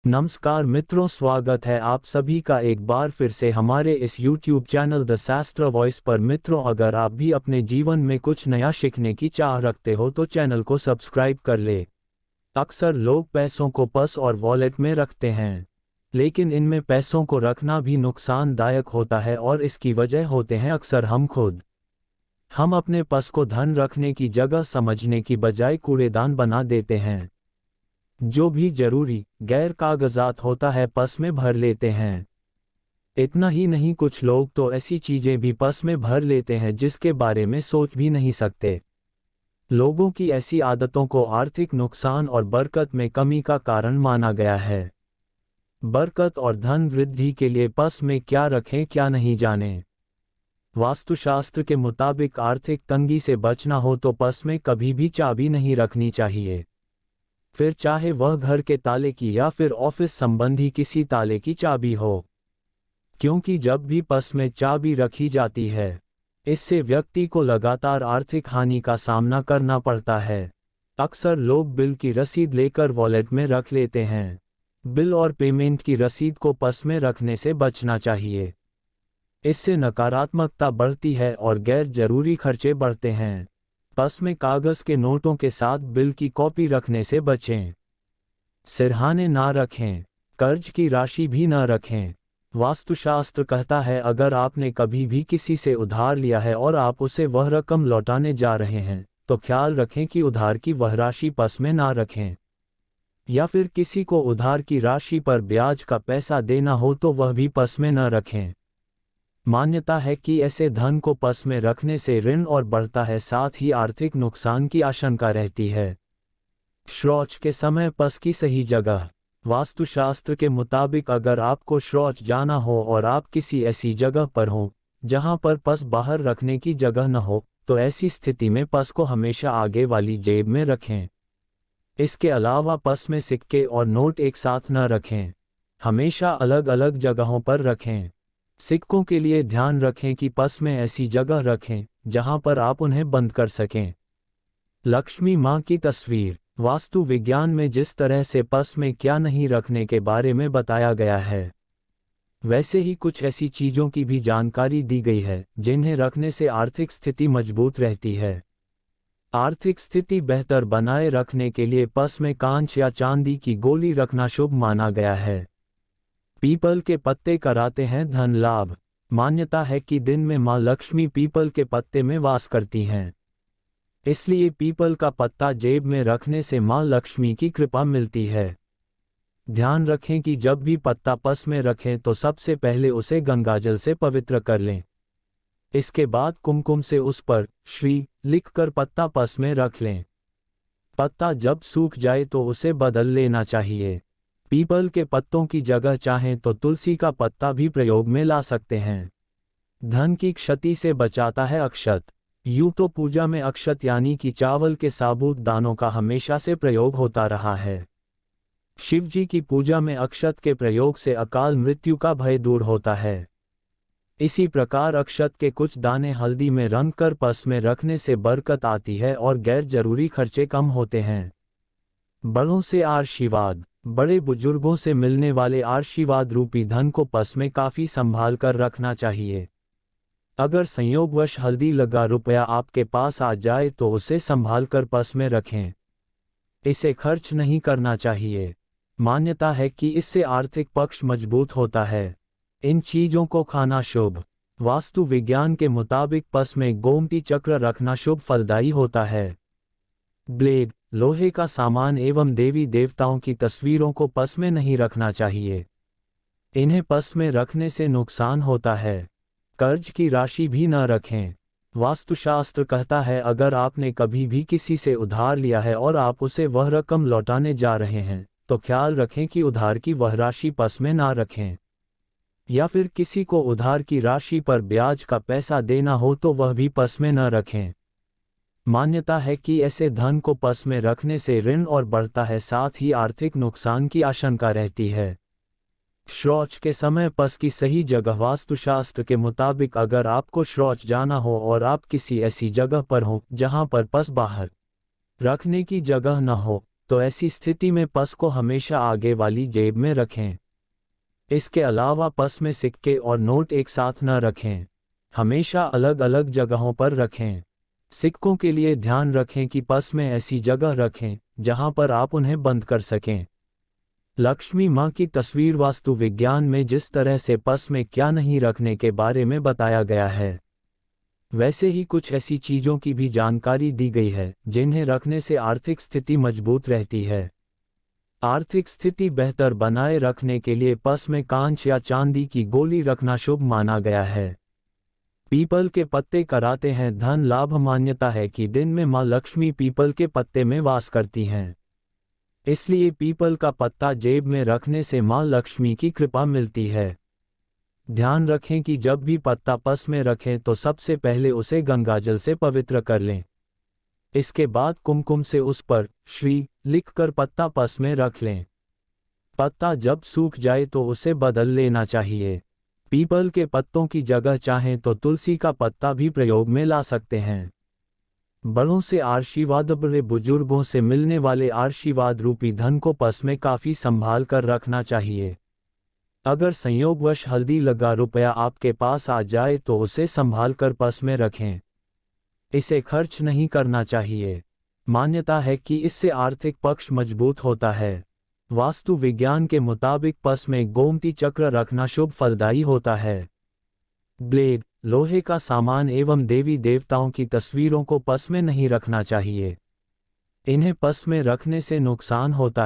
नमस्कार मित्रों, स्वागत है आप सभी का एक बार फिर से हमारे इस YouTube चैनल द शास्त्र वॉइस पर। मित्रों, अगर आप भी अपने जीवन में कुछ नया सीखने की चाह रखते हो तो चैनल को सब्सक्राइब कर ले। अक्सर लोग पैसों को पर्स और वॉलेट में रखते हैं, लेकिन इनमें पैसों को रखना भी नुकसानदायक होता है और इसकी वजह होते हैं अक्सर हम खुद। हम अपने पर्स को धन रखने की जगह समझने की बजाय कूड़ेदान बना देते हैं। जो भी जरूरी गैर कागजात होता है पर्स में भर लेते हैं। इतना ही नहीं, कुछ लोग तो ऐसी चीजें भी पर्स में भर लेते हैं जिसके बारे में सोच भी नहीं सकते। लोगों की ऐसी आदतों को आर्थिक नुकसान और बरकत में कमी का कारण माना गया है। बरकत और धन वृद्धि के लिए पर्स में क्या रखें क्या नहीं जाने। वास्तुशास्त्र के मुताबिक आर्थिक तंगी से बचना हो तो पर्स में कभी भी चाबी नहीं रखनी चाहिए, फिर चाहे वह घर के ताले की या फिर ऑफिस संबंधी किसी ताले की चाबी हो, क्योंकि जब भी पर्स में चाबी रखी जाती है इससे व्यक्ति को लगातार आर्थिक हानि का सामना करना पड़ता है। अक्सर लोग बिल की रसीद लेकर वॉलेट में रख लेते हैं। बिल और पेमेंट की रसीद को पर्स में रखने से बचना चाहिए। इससे नकारात्मकता बढ़ती है और गैर जरूरी खर्चे बढ़ते हैं। पर्स में कागज के नोटों के साथ बिल की कॉपी रखने से बचें। सिरहाने ना रखें, कर्ज की राशि भी न रखें। वास्तुशास्त्र कहता है अगर आपने कभी भी किसी से उधार लिया है और आप उसे वह रकम लौटाने जा रहे हैं तो ख्याल रखें कि उधार की वह राशि पर्स में ना रखें, या फिर किसी को उधार की राशि पर ब्याज का पैसा देना हो तो वह भी पर्स में न रखें। मान्यता है कि ऐसे धन को पर्स में रखने से ऋण और बढ़ता है, साथ ही आर्थिक नुकसान की आशंका रहती है। शौच के समय पर्स की सही जगह। वास्तुशास्त्र के मुताबिक अगर आपको शौच जाना हो और आप किसी ऐसी जगह पर हो जहां पर पर्स बाहर रखने की जगह न हो तो ऐसी स्थिति में पर्स को हमेशा आगे वाली जेब में रखें। इसके अलावा पर्स में सिक्के और नोट एक साथ न रखें, हमेशा अलग अलग जगहों पर रखें। सिक्कों के लिए ध्यान रखें कि पर्स में ऐसी जगह रखें जहां पर आप उन्हें बंद कर सकें। लक्ष्मी मां की तस्वीर। वास्तु विज्ञान में जिस तरह से पर्स में क्या नहीं रखने के बारे में बताया गया है, वैसे ही कुछ ऐसी चीजों की भी जानकारी दी गई है जिन्हें रखने से आर्थिक स्थिति मजबूत रहती है। आर्थिक स्थिति बेहतर बनाए रखने के लिए पर्स में कांच या चांदी की गोली रखना शुभ माना गया है। पीपल के पत्ते कराते हैं धन लाभ। मान्यता है कि दिन में मां लक्ष्मी पीपल के पत्ते में वास करती हैं, इसलिए पीपल का पत्ता जेब में रखने से मां लक्ष्मी की कृपा मिलती है। ध्यान रखें कि जब भी पत्ता पर्स में रखें तो सबसे पहले उसे गंगाजल से पवित्र कर लें। इसके बाद कुमकुम से उस पर श्री लिखकर पत्ता पर्स में रख लें। पत्ता जब सूख जाए तो उसे बदल लेना चाहिए। पीपल के पत्तों की जगह चाहें तो तुलसी का पत्ता भी प्रयोग में ला सकते हैं। धन की क्षति से बचाता है अक्षत। यूं तो पूजा में अक्षत यानी कि चावल के साबुत दानों का हमेशा से प्रयोग होता रहा है। शिव जी की पूजा में अक्षत के प्रयोग से अकाल मृत्यु का भय दूर होता है। इसी प्रकार अक्षत के कुछ दाने हल्दी में रंग कर पर्स में रखने से बरकत आती है और गैर जरूरी खर्चे कम होते हैं। बड़ों से आशीर्वाद। बड़े बुजुर्गों से मिलने वाले आशीर्वाद रूपी धन को पर्स में काफी संभाल कर रखना चाहिए। अगर संयोगवश हल्दी लगा रुपया आपके पास आ जाए तो उसे संभाल कर पर्स में रखें। इसे खर्च नहीं करना चाहिए। मान्यता है कि इससे आर्थिक पक्ष मजबूत होता है। इन चीजों को खाना शुभ। वास्तु विज्ञान के मुताबिक पर्स में गोमती चक्र रखना शुभ फलदायी होता है। ब्लेड, लोहे का सामान एवं देवी देवताओं की तस्वीरों को पर्स में नहीं रखना चाहिए। इन्हें पर्स में रखने से नुकसान होता है। कर्ज की राशि भी न रखें। वास्तुशास्त्र कहता है अगर आपने कभी भी किसी से उधार लिया है और आप उसे वह रकम लौटाने जा रहे हैं तो ख्याल रखें कि उधार की वह राशि पर्स में ना रखें, या फिर किसी को उधार की राशि पर ब्याज का पैसा देना हो तो वह भी पर्स में न रखें। मान्यता है कि ऐसे धन को पर्स में रखने से ऋण और बढ़ता है, साथ ही आर्थिक नुकसान की आशंका रहती है। शौच के समय पर्स की सही जगह। वास्तुशास्त्र के मुताबिक अगर आपको शौच जाना हो और आप किसी ऐसी जगह पर हो जहां पर पर्स बाहर रखने की जगह न हो तो ऐसी स्थिति में पर्स को हमेशा आगे वाली जेब में रखें। इसके अलावा पर्स में सिक्के और नोट एक साथ न रखें, हमेशा अलग अलग जगहों पर रखें। सिक्कों के लिए ध्यान रखें कि पर्स में ऐसी जगह रखें जहां पर आप उन्हें बंद कर सकें। लक्ष्मी माँ की तस्वीर वास्तु विज्ञान में जिस तरह से पर्स में क्या नहीं रखने के बारे में बताया गया है, वैसे ही कुछ ऐसी चीज़ों की भी जानकारी दी गई है जिन्हें रखने से आर्थिक स्थिति मजबूत रहती है। आर्थिक स्थिति बेहतर बनाए रखने के लिए पर्स में कांच या चांदी की गोली रखना शुभ माना गया है। पीपल के पत्ते कराते हैं धन लाभ। मान्यता है कि दिन में माँ लक्ष्मी पीपल के पत्ते में वास करती हैं, इसलिए पीपल का पत्ता जेब में रखने से माँ लक्ष्मी की कृपा मिलती है। ध्यान रखें कि जब भी पत्ता पर्स में रखें तो सबसे पहले उसे गंगाजल से पवित्र कर लें। इसके बाद कुमकुम से उस पर श्री लिखकर पत्ता पर्स में रख लें। पत्ता जब सूख जाए तो उसे बदल लेना चाहिए। पीपल के पत्तों की जगह चाहें तो तुलसी का पत्ता भी प्रयोग में ला सकते हैं। बड़ों से आशीर्वाद, बड़े बुजुर्गों से मिलने वाले आशीर्वाद रूपी धन को पर्स में काफी संभाल कर रखना चाहिए। अगर संयोगवश हल्दी लगा रुपया आपके पास आ जाए तो उसे संभाल कर पर्स में रखें, इसे खर्च नहीं करना चाहिए। मान्यता है कि इससे आर्थिक पक्ष मजबूत होता है। वास्तु विज्ञान के मुताबिक पर्स में गोमती चक्र रखना शुभ फलदायी होता है। ब्लेड, लोहे का सामान एवं देवी देवताओं की तस्वीरों को पर्स में नहीं रखना चाहिए, इन्हें पर्स में रखने से नुकसान होता है।